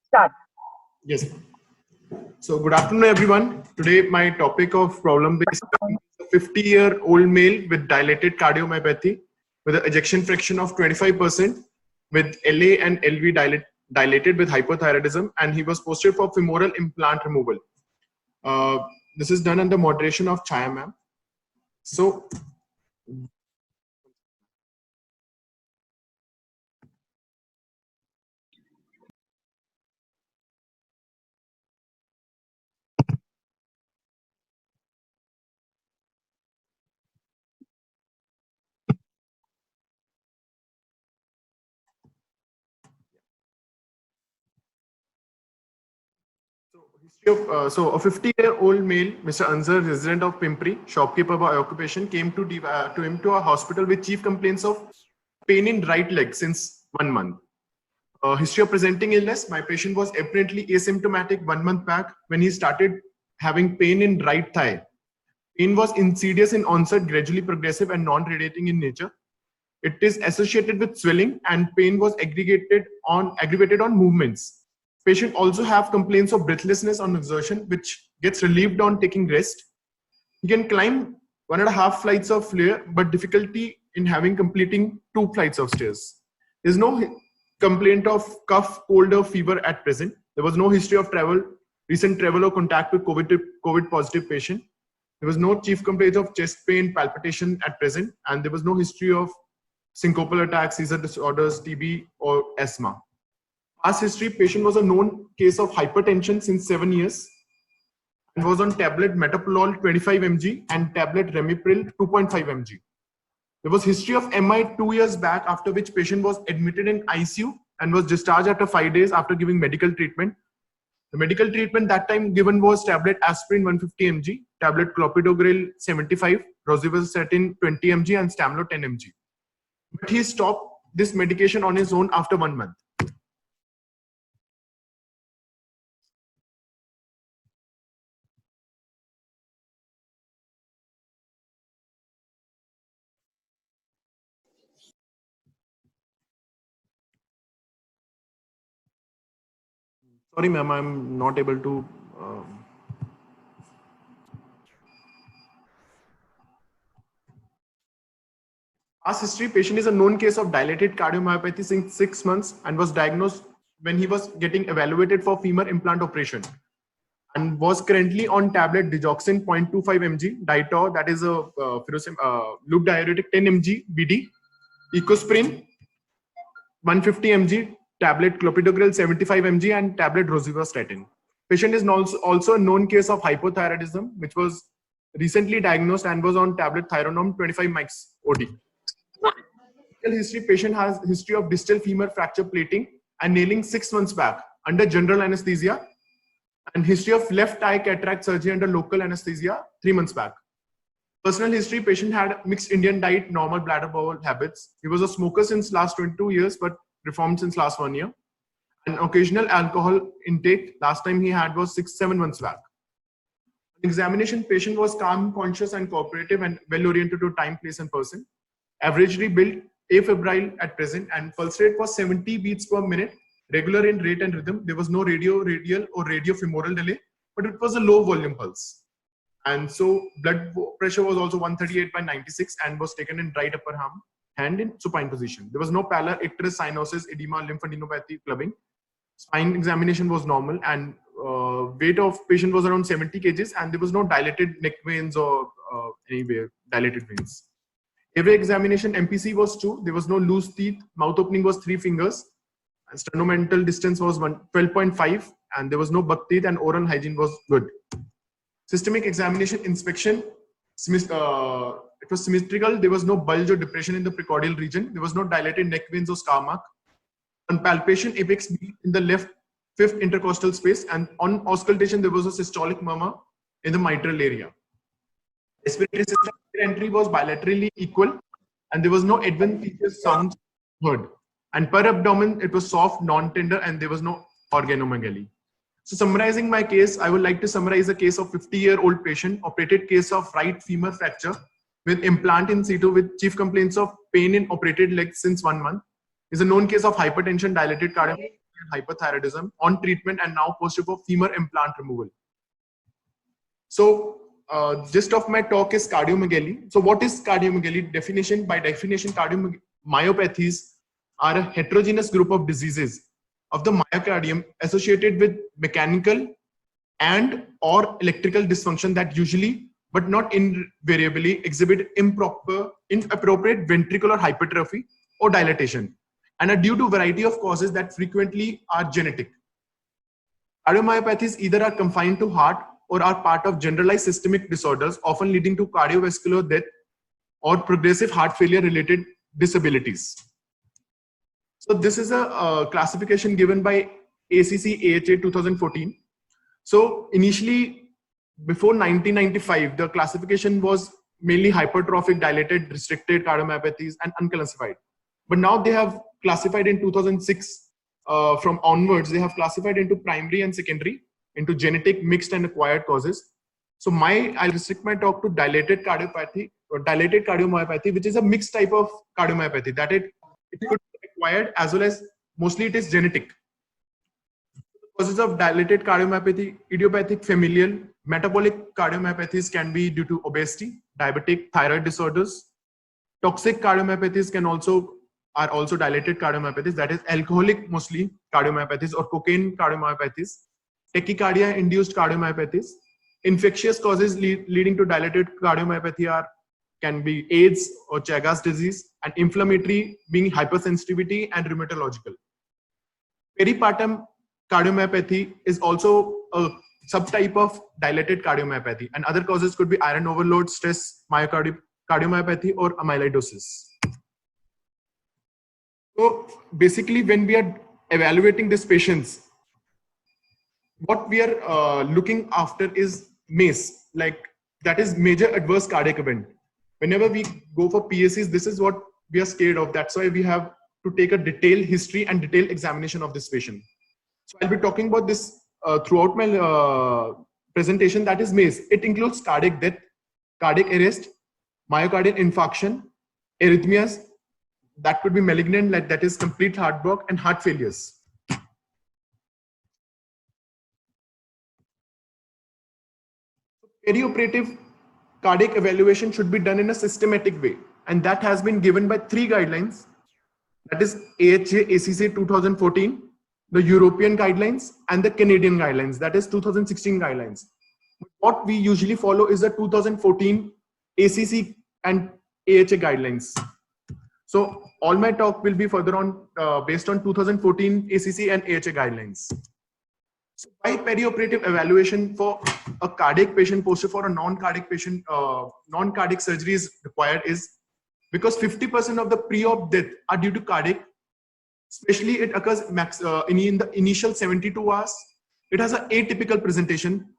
Start. Yes. So good afternoon, everyone. Today, my topic of problem-based is a 50-year-old male with dilated cardiomyopathy with an ejection fraction of 25%, with LA and LV dilated with hypothyroidism, and he was posted for femoral implant removal. Uh, this is done under moderation of Chaya ma'am. So So a 50-year-old male, Mr. Anzar, resident of Pimpri, shopkeeper by occupation, came to him to a hospital with chief complaints of pain in right leg since 1 month. History of presenting illness: my patient was apparently asymptomatic 1 month back when he started having pain in right thigh. Pain was insidious in onset, gradually progressive, and non-radiating in nature. It is associated with swelling, and pain was aggravated on movements. Patient also have complaints of breathlessness on exertion, which gets relieved on taking rest. He can climb 1.5 flights of stairs, but difficulty in having completing 2 flights of stairs. There's no complaint of cough, cold, or fever at present. There was no history of recent travel or contact with COVID positive patient. There was no chief complaint of chest pain, palpitation at present, and there was no history of syncopal attacks, seizure disorders, TB, or asthma. Past history: patient was a known case of hypertension since 7 years and was on tablet metoprolol 25 mg and tablet ramipril 2.5 mg. There was history of MI 2 years back, after which patient was admitted in ICU and was discharged after 5 days after giving medical treatment. The medical treatment that time given was tablet aspirin 150 mg, tablet clopidogrel 75, rosuvastatin 20 mg, and stamlo 10 mg. But he stopped this medication on his own after 1 month. Sorry, ma'am, I'm not able to. Past history: patient is a known case of dilated cardiomyopathy since 6 months and was diagnosed when he was getting evaluated for femur implant operation and was currently on tablet digoxin 0.25 mg, Ditor, that is a loop diuretic 10 mg BD, Ecosprin 150 mg, tablet clopidogrel 75 mg, and tablet rosuvastatin. Patient is also a known case of hypothyroidism, which was recently diagnosed and was on tablet Thyronorm 25 mics OD. History: patient has history of distal femur fracture plating and nailing 6 months back under general anesthesia, and history of left eye cataract surgery under local anesthesia 3 months back. Personal history: patient had mixed Indian diet, normal bladder bowel habits. He was a smoker since last 22 years but reformed since last 1 year. An occasional alcohol intake, last time he had was 6-7 months back. Examination: patient was calm, conscious, and cooperative and well oriented to time, place, and person. Averagely built, afebrile at present, and pulse rate was 70 beats per minute, regular in rate and rhythm. There was no radial or radiofemoral delay, but it was a low volume pulse. And so blood pressure was also 138/96 and was taken in right upper hand in supine position. There was no pallor, icterus, cyanosis, edema, lymphadenopathy, clubbing. Spine examination was normal, and weight of patient was around 70 kgs, and there was no dilated neck veins or anywhere dilated veins. Airway examination: MPC was 2. There was no loose teeth. Mouth opening was 3 fingers. And sternomental distance was 12.5, and there was no buck teeth, and oral hygiene was good. Systemic examination inspection: it was symmetrical. There was no bulge or depression in the precordial region. There was no dilated neck veins or scar mark. On palpation, apex beat in the left 5th intercostal space, and on auscultation, there was a systolic murmur in the mitral area. Respiratory system entry was bilaterally equal, and there was no adventitious sound heard. And per abdomen, it was soft, non-tender, and there was no organomegaly. So summarizing my case, I would like to summarize a case of 50-year-old patient, operated case of right femur fracture with implant in situ with chief complaints of pain in operated legs since 1 month. Is a known case of hypertension, dilated cardiomyopathy, and hyperthyroidism on treatment and now posted for femur implant removal. So gist of my talk is cardiomegaly. So what is cardiomegaly? By definition, cardiomyopathies are a heterogeneous group of diseases of the myocardium associated with mechanical and or electrical dysfunction that usually but not invariably exhibit inappropriate ventricular hypertrophy or dilatation and are due to a variety of causes that frequently are genetic. Cardiomyopathies either are confined to heart or are part of generalized systemic disorders, often leading to cardiovascular death or progressive heart failure related disabilities. So this is a classification given by ACC AHA 2014. So initially, before 1995, the classification was mainly hypertrophic, dilated, restricted cardiomyopathies and unclassified. But now they have classified in 2006 from onwards, they have classified into primary and secondary, into genetic, mixed and acquired causes. So I'll restrict my talk to dilated cardiomyopathy, which is a mixed type of cardiomyopathy that it could be acquired as well as mostly it is genetic. Causes of dilated cardiomyopathy: idiopathic, familial, metabolic cardiomyopathies can be due to obesity, diabetic, thyroid disorders. Toxic cardiomyopathies are also dilated cardiomyopathies, that is alcoholic mostly cardiomyopathies or cocaine cardiomyopathies. Tachycardia-induced cardiomyopathies. Infectious causes leading to dilated cardiomyopathy can be AIDS or Chagas disease, and inflammatory being hypersensitivity and rheumatological. Peripartum cardiomyopathy is also a subtype of dilated cardiomyopathy, and other causes could be iron overload, stress, cardiomyopathy, or amyloidosis. So basically, when we are evaluating these patients, what we are looking after is MACE, like that is major adverse cardiac event. Whenever we go for PACs, this is what we are scared of. That's why we have to take a detailed history and detailed examination of this patient. So I'll be talking about this throughout my presentation, that is MACE. It includes cardiac death, cardiac arrest, myocardial infarction, arrhythmias, that could be malignant, like that is complete heart block, and heart failures. Perioperative cardiac evaluation should be done in a systematic way, and that has been given by 3 guidelines, that is AHA ACC 2014, the European guidelines, and the Canadian guidelines, that is 2016 guidelines. What we usually follow is the 2014 ACC and AHA guidelines. So all my talk will be further on based on 2014 ACC and AHA guidelines. So why perioperative evaluation for a cardiac patient posted for a non-cardiac patient, non-cardiac surgery is required is because 50% of the pre-op death are due to cardiac. Especially it occurs in the initial 72 hours. It has an atypical presentation.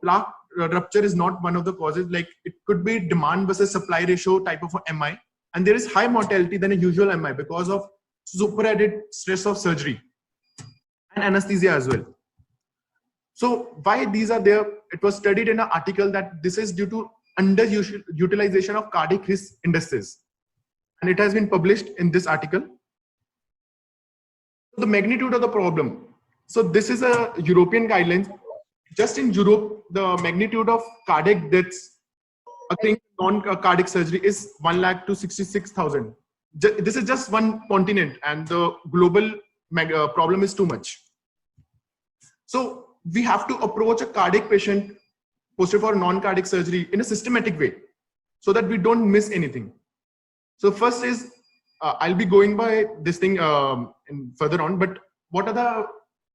Plaque rupture is not one of the causes. Like it could be demand versus supply ratio type of a MI. And there is high mortality than a usual MI because of super added stress of surgery and anesthesia as well. So why these are there? It was studied in an article that this is due to underutilization of cardiac risk indices. And it has been published in this article. The magnitude of the problem. So this is a European guidelines. Just in Europe, the magnitude of cardiac deaths occurring non-cardiac surgery is 1 lakh to 66,000. This is just one continent, and the global problem is too much. So we have to approach a cardiac patient posted for non-cardiac surgery in a systematic way so that we don't miss anything. So first is, I'll be going by this thing further on, but what are the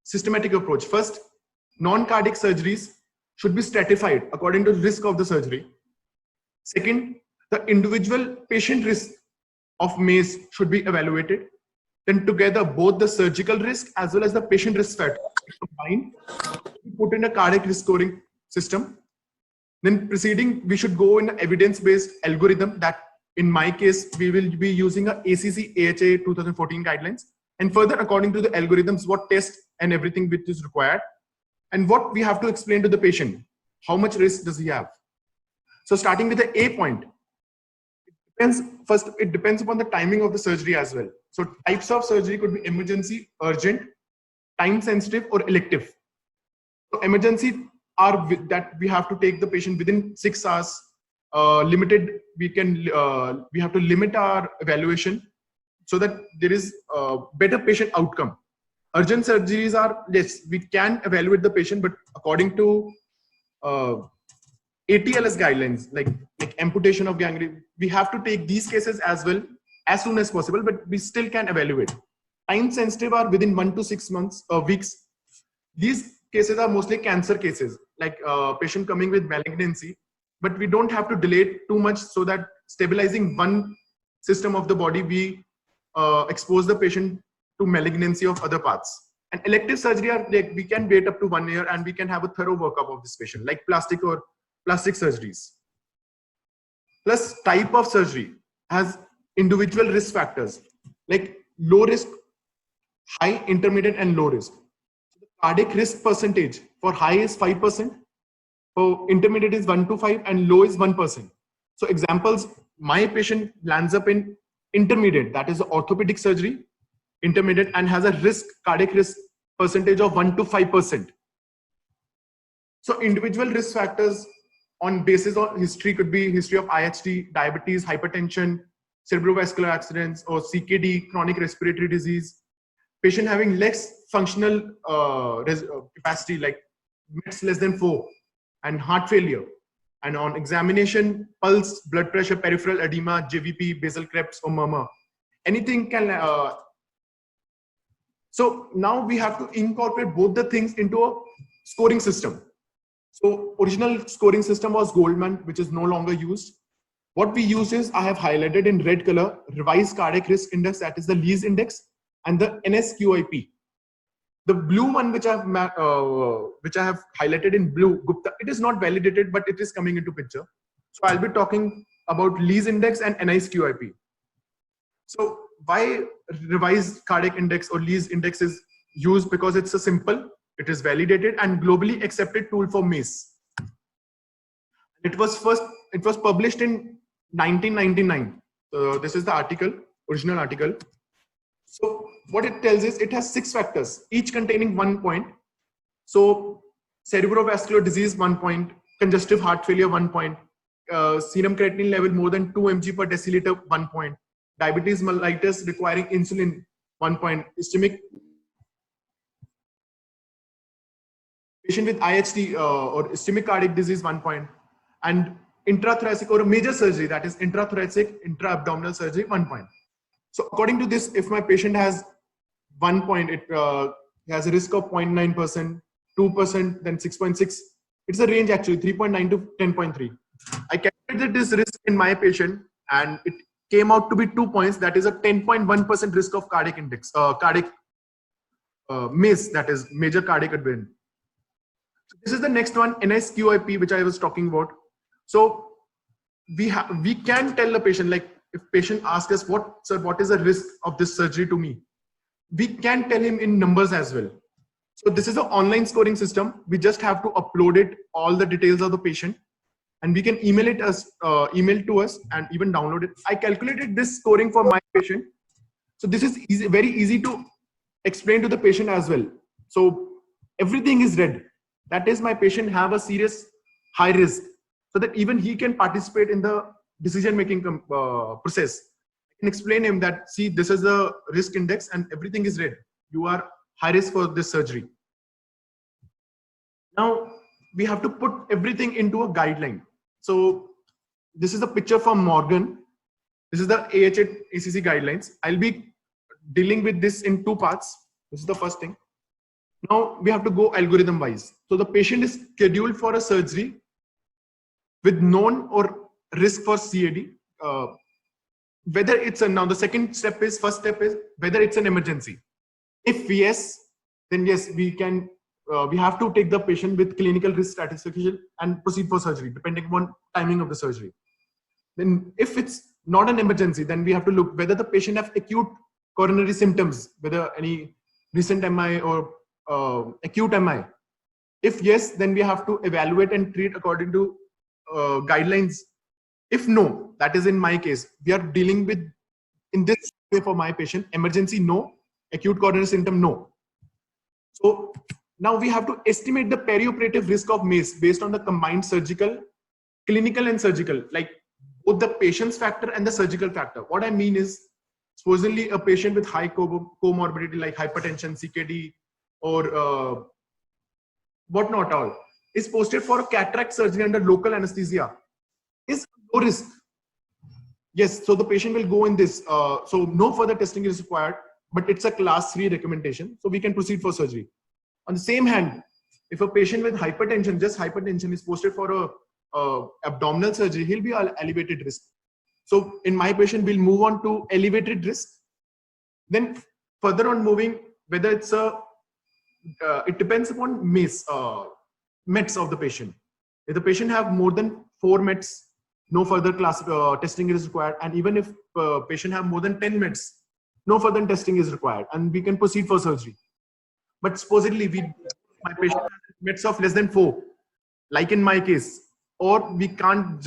systematic approach? First, non-cardiac surgeries should be stratified according to the risk of the surgery. Second, the individual patient risk of MACE should be evaluated. Then together, both the surgical risk as well as the patient risk factor combined, put in a cardiac risk scoring system. Then proceeding, we should go in an evidence-based algorithm that in my case, we will be using a ACC AHA 2014 guidelines. And further, according to the algorithms, what test and everything which is required, and what we have to explain to the patient, how much risk does he have. So starting with the A point, it depends upon the timing of the surgery as well. So types of surgery could be emergency, urgent, time sensitive or elective. So emergency are that we have to take the patient within 6 hours. Limited, we have to limit our evaluation so that there is better patient outcome. Urgent surgeries are, yes, we can evaluate the patient, but according to ATLS guidelines, like amputation of gangrene, we have to take these cases as well as soon as possible, but we still can evaluate. Time sensitive are within 1 to 6 months, weeks. These cases are mostly cancer cases, like patient coming with malignancy, but we don't have to delay it too much so that stabilizing one system of the body, we expose the patient to malignancy of other parts. And elective surgery are like we can wait up to 1 year and we can have a thorough workup of this patient, like plastic surgeries. Plus, type of surgery has individual risk factors like low risk, high, intermediate, and low risk. So the cardiac risk percentage for high is 5%, for intermediate is 1 to 5, and low is 1%. So examples, my patient lands up in intermediate, that is orthopedic surgery, intermediate, and has a cardiac risk percentage of 1 to 5%. So individual risk factors on basis of history could be history of IHT, diabetes, hypertension, cerebrovascular accidents, or CKD, chronic respiratory disease. Patient having less functional capacity, like METs less than 4, and heart failure. And on examination, pulse, blood pressure, peripheral edema, JVP, basal clefts, or murmur. Anything can. So now we have to incorporate both the things into a scoring system. So original scoring system was Goldman, which is no longer used. What we use is, I have highlighted in red color, revised cardiac risk index, that is the Lees index, and the NSQIP. The blue one, which I have highlighted in blue, Gupta, it is not validated, but it is coming into picture. So I'll be talking about Lees index and NSQIP. So why revised cardiac index or Lees index is used? Because it's a simple, it is validated and globally accepted tool for MACE. It was published in 1999. So this is the article, original article. So what it tells is it has 6 factors, each containing 1 point. So cerebrovascular disease, 1 point, congestive heart failure, 1 point, serum creatinine level more than 2 mg per deciliter, 1 point, diabetes mellitus requiring insulin, 1 point, ischemic patient with IHT or ischemic cardiac disease, 1 point, and intrathoracic or a major surgery, that is intrathoracic, intra-abdominal surgery, 1 point. So according to this, if my patient has 1 point, it has a risk of 0.9%, 2%, then 6.6. It's a range actually, 3.9 to 10.3. I calculated this risk in my patient and it came out to be 2 points. That is a 10.1% risk of cardiac index, MACE, that is major cardiac event. So this is the next one, NSQIP, which I was talking about. So we can tell the patient, like if patient asks us, what is the risk of this surgery to me? We can tell him in numbers as well. So this is an online scoring system. We just have to upload it, all the details of the patient, and we can email to us and even download it. I calculated this scoring for my patient. So this is easy, very easy to explain to the patient as well. So everything is red. That is, my patient have a serious high risk, so that even he can participate in the decision-making process. I can explain him that, see, this is the risk index and everything is red. You are high risk for this surgery. Now we have to put everything into a guideline. So this is a picture from Morgan. This is the AHA-ACC guidelines. I'll be dealing with this in 2 parts. This is the first thing. Now we have to go algorithm wise. So the patient is scheduled for a surgery with known or risk for CAD. Whether it's now the first step is whether it's an emergency. If yes, then yes, we have to take the patient with clinical risk stratification and proceed for surgery depending upon timing of the surgery. Then if it's not an emergency, then we have to look whether the patient have acute coronary symptoms, whether any recent MI or acute MI. If yes, then we have to evaluate and treat according to guidelines. If no, that is in my case, we are dealing with in this way for my patient, emergency no, acute coronary symptom no. So now we have to estimate the perioperative risk of MACE based on the combined surgical, clinical and surgical, like both the patient's factor and the surgical factor. What I mean is, supposedly a patient with high comorbidity like hypertension, CKD, or what not all, is posted for cataract surgery under local anesthesia, is low risk. Yes, so the patient will go in this. So no further testing is required, but it's a class 3 recommendation. So we can proceed for surgery. On the same hand, if a patient with hypertension, just hypertension, is posted for a abdominal surgery, he'll be at elevated risk. So in my patient, we'll move on to elevated risk. Then further on moving, whether it's it depends upon METs of the patient. If the patient have more than 4 METs, no further testing is required. And even if patient have more than 10 METs, no further testing is required, and we can proceed for surgery. But supposedly my patient has METs of less than 4, like in my case, or we can't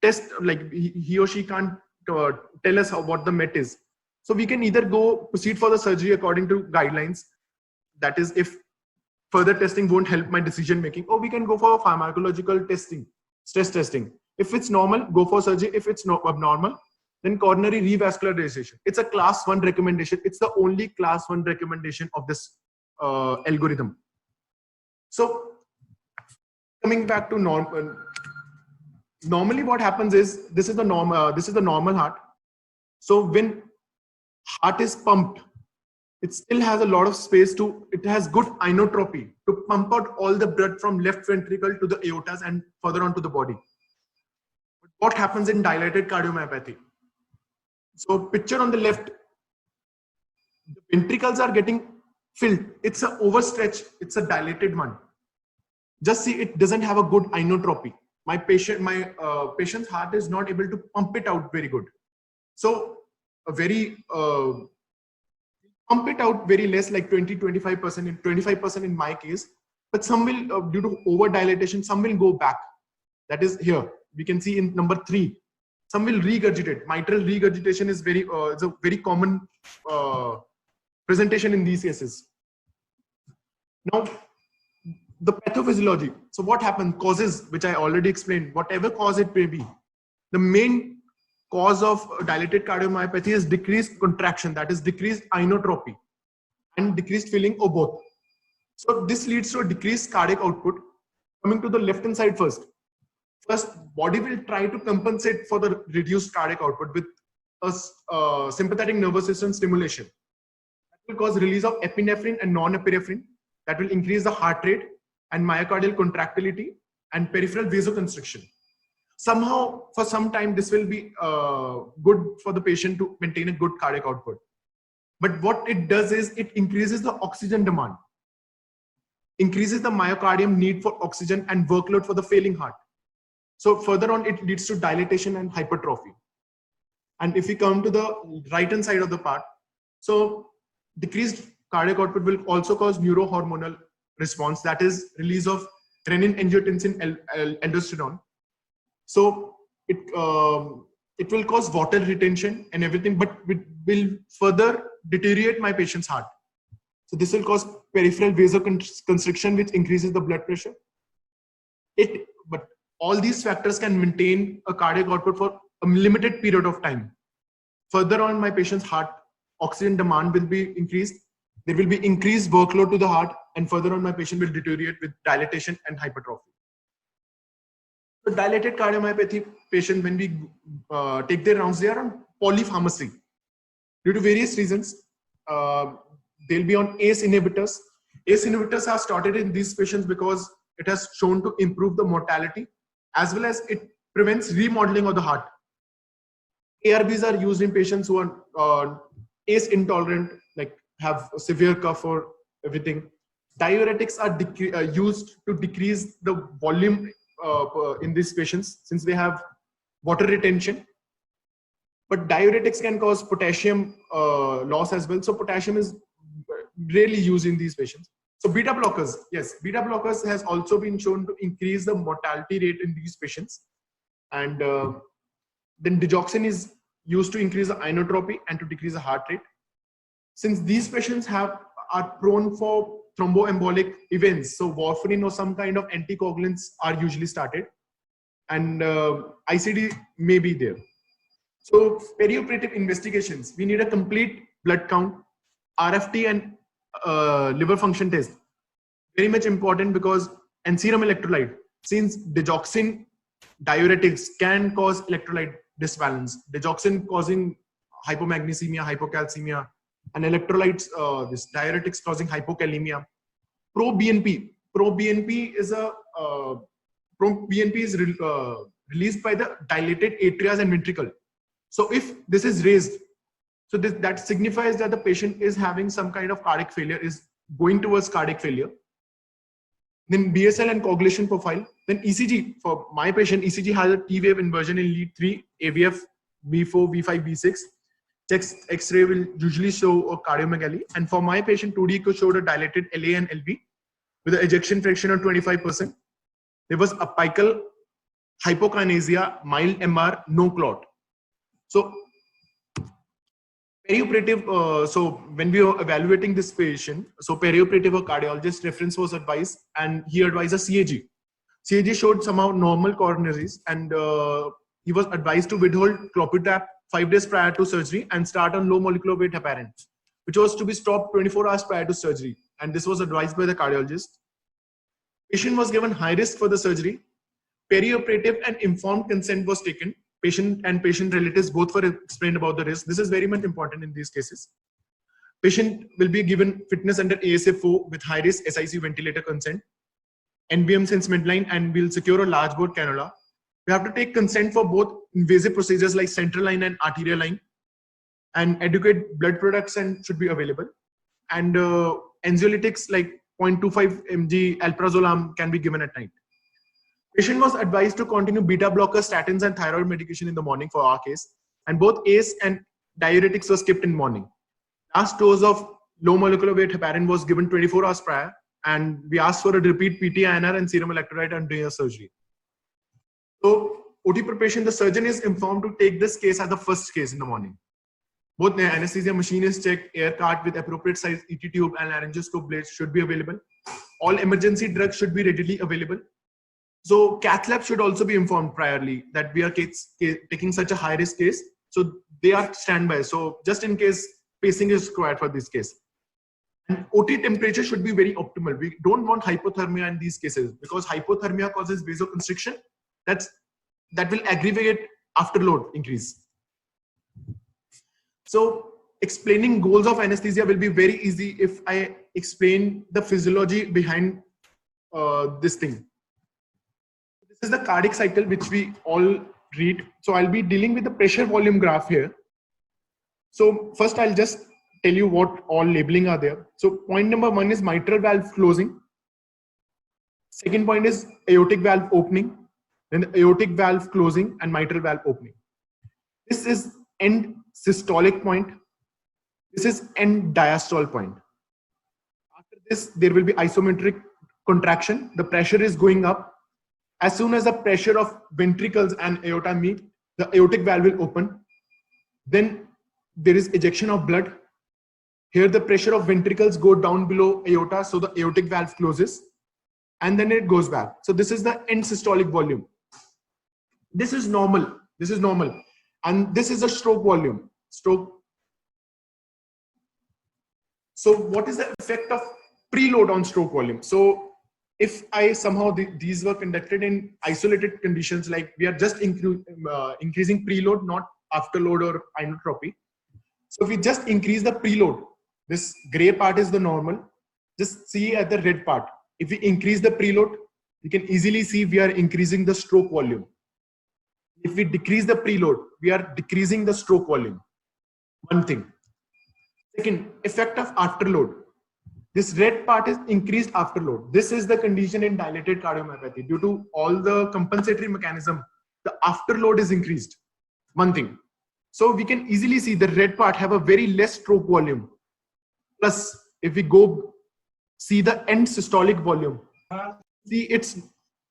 test, like he or she can't tell us what the MET is. So we can either proceed for the surgery according to guidelines, that is if further testing won't help my decision making, or we can go for pharmacological testing, stress testing. If it's normal, go for surgery. If it's not abnormal, then coronary revascularization. It's a class 1 recommendation. It's the only class 1 recommendation of this algorithm. So coming back to normally what happens is, this is the normal heart. So when heart is pumped, it still has a lot of space it has good inotropy to pump out all the blood from left ventricle to the aortas and further on to the body. But what happens in dilated cardiomyopathy? So picture on the left, the ventricles are getting filled. It's an overstretch. It's a dilated one. Just see, it doesn't have a good inotropy. My patient's heart is not able to pump it out very good. So pump it out very less, like 20-25%, 25% in my case. But some will, due to over dilatation, some will go back. That is here. We can see in number 3. Some will regurgitate. Mitral regurgitation is it's a very common presentation in these cases. Now, the pathophysiology. So what happens? Causes, which I already explained, whatever cause it may be. The main cause of dilated cardiomyopathy is decreased contraction, that is decreased inotropy and decreased filling, or both. So this leads to a decreased cardiac output. Coming to the left hand side first, body will try to compensate for the reduced cardiac output with a sympathetic nervous system stimulation. That will cause release of epinephrine and non-epinephrine. That will increase the heart rate and myocardial contractility and peripheral vasoconstriction. Somehow, for some time, this will be good for the patient to maintain a good cardiac output. But what it does is, it increases the oxygen demand, increases the myocardium need for oxygen and workload for the failing heart. So further on, it leads to dilatation and hypertrophy. And if we come to the right hand side of the part, so decreased cardiac output will also cause neurohormonal response, that is release of renin, angiotensin, aldosterone. So it will cause water retention and everything, but it will further deteriorate my patient's heart. So this will cause peripheral vasoconstriction, which increases the blood pressure. But all these factors can maintain a cardiac output for a limited period of time. Further on, my patient's heart oxygen demand will be increased. There will be increased workload to the heart, and further on, my patient will deteriorate with dilatation and hypertrophy. So dilated cardiomyopathy patient, when we take their rounds, they are on polypharmacy. Due to various reasons, they'll be on ACE inhibitors. ACE inhibitors are started in these patients because it has shown to improve the mortality, as well as it prevents remodeling of the heart. ARBs are used in patients who are ACE intolerant, like have a severe cough or everything. Diuretics are used to decrease the volume in these patients, since they have water retention. But diuretics can cause potassium loss as well. So potassium is rarely used in these patients. So beta blockers, yes, beta blockers has also been shown to increase the mortality rate in these patients. And then digoxin is used to increase the inotropy and to decrease the heart rate. since these patients are prone for thromboembolic events, so warfarin or some kind of anticoagulants are usually started, and ICD may be there. So perioperative investigations, we need a complete blood count, RFT and liver function test. Very much important, because and serum electrolyte, since digoxin diuretics can cause electrolyte disbalance, digoxin causing hypomagnesemia, hypocalcemia, and electrolytes, this diuretics causing hypokalemia. Pro-BNP is released by the dilated atria and ventricle. So if this is raised, so that signifies that the patient is having some kind of cardiac failure, is going towards cardiac failure. Then BSL and coagulation profile. Then ECG, for my patient, ECG has a T wave inversion in lead 3, AVF, V4, V5, V6. Chest X-ray will usually show a cardiomegaly. And for my patient, 2D echo showed a dilated LA and LV with an ejection fraction of 25%. There was apical hypokinesia, mild MR, no clot. So perioperative, so when we were evaluating this patient, so perioperative or cardiologist reference was advised, and he advised a CAG. CAG showed somehow normal coronaries, and he was advised to withhold clopidogrel 5 days prior to surgery and start on low molecular weight heparin, which was to be stopped 24 hours prior to surgery. And this was advised by the cardiologist. Patient was given high risk for the surgery. Perioperative and informed consent was taken. Patient and patient relatives both were explained about the risk. This is very much important in these cases. Patient will be given fitness under ASA4 with high risk SIC ventilator consent, NBM since midline, and we'll secure a large bore cannula. We have to take consent for both invasive procedures like central line and arterial line, and adequate blood products and should be available. And anxiolytics like 0.25 mg alprazolam can be given at night. Patient was advised to continue beta blockers, statins, and thyroid medication in the morning for our case, and both ACE and diuretics were skipped in morning. Last dose of low molecular weight heparin was given 24 hours prior, and we asked for a repeat PT-INR and serum electrolyte and during surgery. So OT preparation, the surgeon is informed to take this case as the first case in the morning. Both the anesthesia machine is checked, air cart with appropriate size ET tube and laryngoscope blades should be available. All emergency drugs should be readily available. So cath lab should also be informed priorly that we are taking such a high risk case. So they are standby. So just in case pacing is required for this case. And OT temperature should be very optimal. We don't want hypothermia in these cases, because hypothermia causes vasoconstriction. That will aggravate afterload increase. So explaining goals of anesthesia will be very easy if I explain the physiology behind this thing. This is the cardiac cycle which we all read. So I'll be dealing with the pressure volume graph here. So first I'll just tell you what all labeling are there. So point number 1 is mitral valve closing. Second point is aortic valve opening, then the aortic valve closing and mitral valve opening. This is end systolic point. This is end diastole point. After this, there will be isometric contraction. The pressure is going up. As soon as the pressure of ventricles and aorta meet, the aortic valve will open. Then there is ejection of blood. Here the pressure of ventricles go down below aorta, so the aortic valve closes, and then it goes back. So this is the end systolic volume. This is normal. This is normal. And this is a stroke volume. Stroke. So what is the effect of preload on stroke volume? So if I somehow these were conducted in isolated conditions, like we are just increasing preload, not afterload or inotropy. So if we just increase the preload, this gray part is the normal. Just see at the red part. If we increase the preload, you can easily see we are increasing the stroke volume. If we decrease the preload, we are decreasing the stroke volume. One thing. Second, effect of afterload. This red part is increased afterload. This is the condition in dilated cardiomyopathy. Due to all the compensatory mechanism, the afterload is increased. One thing. So we can easily see the red part have a very less stroke volume. Plus, if we go see the end systolic volume, see it's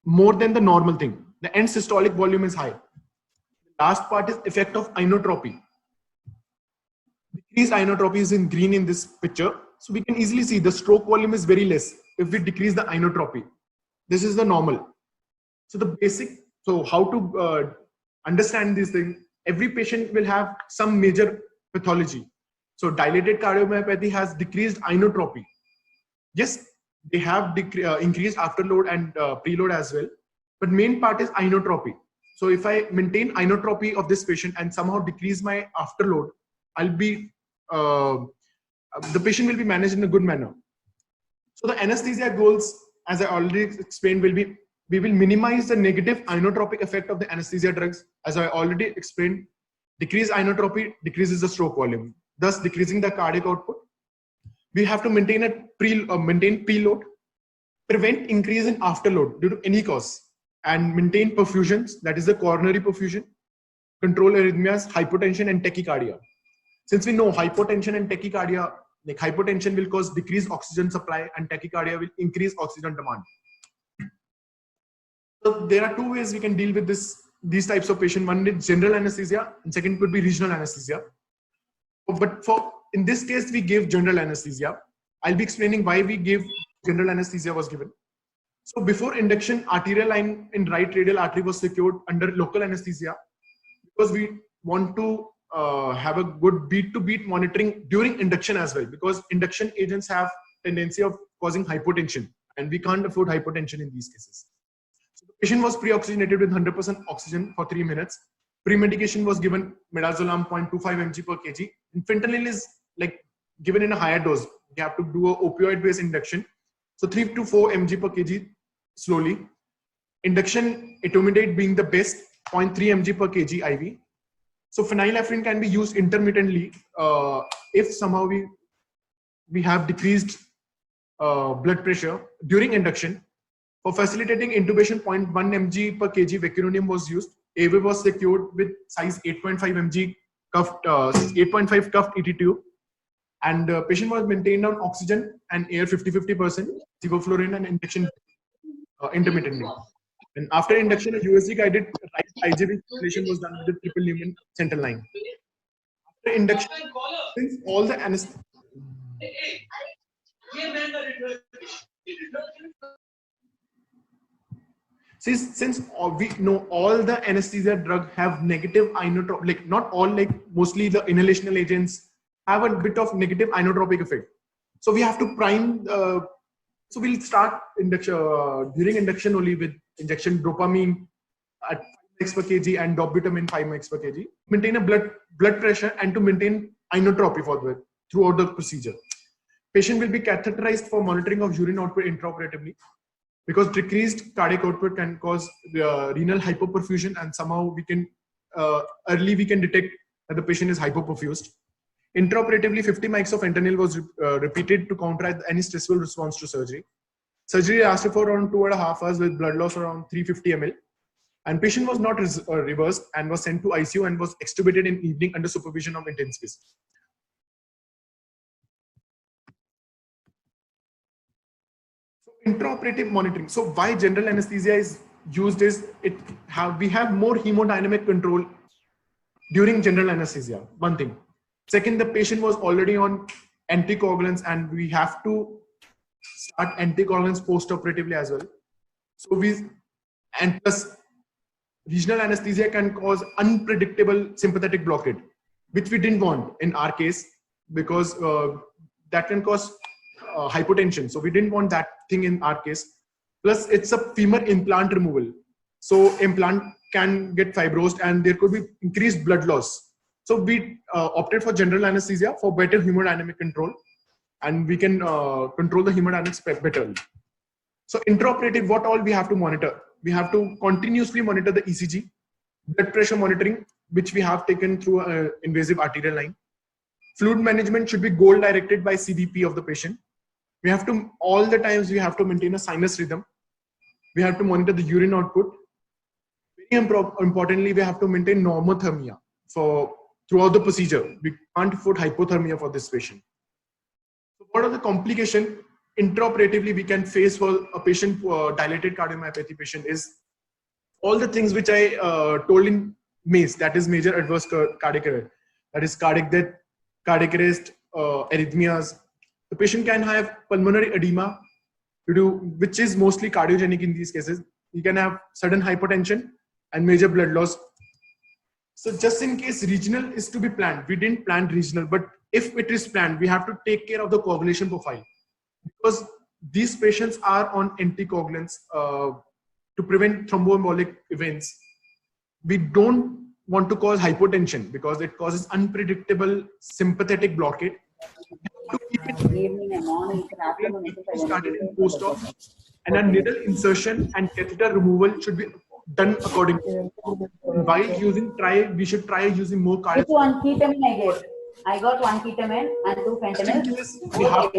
more than the normal thing. The end systolic volume is high. The last part is effect of inotropy. Decreased inotropy is in green in this picture. So we can easily see the stroke volume is very less if we decrease the inotropy. This is the normal. So the basic, so how to understand these things, every patient will have some major pathology. So dilated cardiomyopathy has decreased inotropy. Yes, they have increased afterload and preload as well. But main part is inotropy. So if I maintain inotropy of this patient and somehow decrease my afterload, I'll be the patient will be managed in a good manner. So the anesthesia goals, as I already explained, will be we will minimize the negative inotropic effect of the anesthesia drugs. As I already explained, decreased inotropy decreases the stroke volume, thus decreasing the cardiac output. We have to maintain maintain preload, prevent increase in afterload due to any cause, and maintain perfusions, that is the coronary perfusion, control arrhythmias, hypotension, and tachycardia. Since we know hypotension and tachycardia, like hypotension will cause decreased oxygen supply and tachycardia will increase oxygen demand. So there are two ways we can deal with these types of patient. One is general anesthesia and second could be regional anesthesia. But in this case, we give general anesthesia. I'll be explaining why we give general anesthesia was given. So before induction, arterial line in right radial artery was secured under local anesthesia because we want to have a good beat-to-beat monitoring during induction as well, because induction agents have tendency of causing hypotension and we can't afford hypotension in these cases. So the patient was pre-oxygenated with 100% oxygen for 3 minutes. Pre-medication was given midazolam 0.25 mg per kg. And fentanyl is like given in a higher dose. You have to do a opioid-based induction. So 3 to 4 mg per kg slowly. Induction etomidate being the best, 0.3 mg per kg IV. So phenylephrine can be used intermittently if somehow we have decreased blood pressure during induction. For facilitating intubation, 0.1 mg per kg vecuronium was used. AV was secured with size 8.5 mg cuffed 8.5 cuffed ET tube, and patient was maintained on oxygen and air 50-50%, sevoflurane and injection intermittently. And after induction, a USG guided right IJV circulation was done with the triple lumen central line. After induction, since all the anesthesia. Since we know all the anesthesia drug have negative inotropic, like not all, like mostly the inhalational agents have a bit of negative inotropic effect. So we have to prime. So we'll start induction during induction only with injection dopamine at 5 mg per kg and dobutamine 5 mg per kg. Maintain a blood pressure and to maintain inotropy throughout the procedure. Patient will be catheterized for monitoring of urine output intraoperatively, because decreased cardiac output can cause renal hypoperfusion, and somehow we can early we can detect that the patient is hypoperfused. Intraoperatively, 50 mg of fentanyl was repeated to counteract any stressful response to surgery. Surgery lasted for around 2.5 hours with blood loss around 350 ml. And patient was not reversed and was sent to ICU and was extubated in evening under supervision of intensivist. So intraoperative monitoring. So why general anesthesia is used is we have more hemodynamic control during general anesthesia. One thing. Second, the patient was already on anticoagulants and we have to start anticoagulants post-operatively as well. So and plus regional anesthesia can cause unpredictable sympathetic blockade, which we didn't want in our case, because that can cause hypotension. So we didn't want that thing in our case. Plus it's a femur implant removal. So implant can get fibrosed and there could be increased blood loss. So we opted for general anesthesia for better hemodynamic control, and we can control the hemodynamics better. So intraoperative, what all we have to monitor? We have to continuously monitor the ECG, blood pressure monitoring, which we have taken through an invasive arterial line. Fluid management should be goal directed by CVP of the patient. We have to, all the times we have to maintain a sinus rhythm. We have to monitor the urine output. Very importantly, we have to maintain normothermia throughout the procedure. We can't afford hypothermia for this patient. So what are the complications intraoperatively we can face for a patient, dilated cardiomyopathy patient, is all the things which I told in MACE, that is major adverse cardiac event, that is cardiac death, cardiac arrest, arrhythmias. The patient can have pulmonary edema, which is mostly cardiogenic in these cases. You can have sudden hypotension and major blood loss. So just in case regional is to be planned, we didn't plan regional, but if it is planned, we have to take care of the coagulation profile, because these patients are on anticoagulants to prevent thromboembolic events. We don't want to cause hypotension because it causes unpredictable sympathetic blockade. To keep Evening and morning, afternoon, started in post-op, and a needle insertion and catheter removal should be done accordingly. While using we should try using more cardiac. Which one ketamine I get? I got one ketamine and 2 fentanyl. We have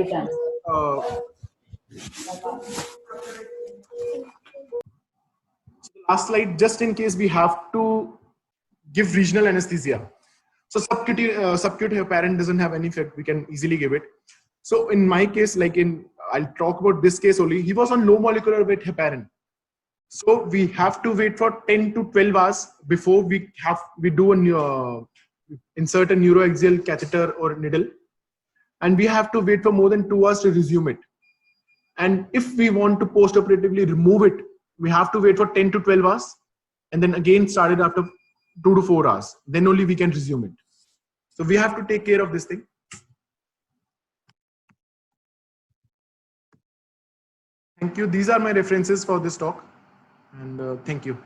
last slide, just in case we have to give regional anesthesia. So subcutaneous heparin doesn't have any effect. We can easily give it. So in my case, I'll talk about this case only. He was on low molecular weight heparin. So we have to wait for 10 to 12 hours before we do insert a neuroaxial catheter or needle, and we have to wait for more than 2 hours to resume it. And if we want to post-operatively remove it, we have to wait for 10 to 12 hours, and then again start it after 2 to 4 hours. Then only we can resume it. So we have to take care of this thing. Thank you. These are my references for this talk, and thank you.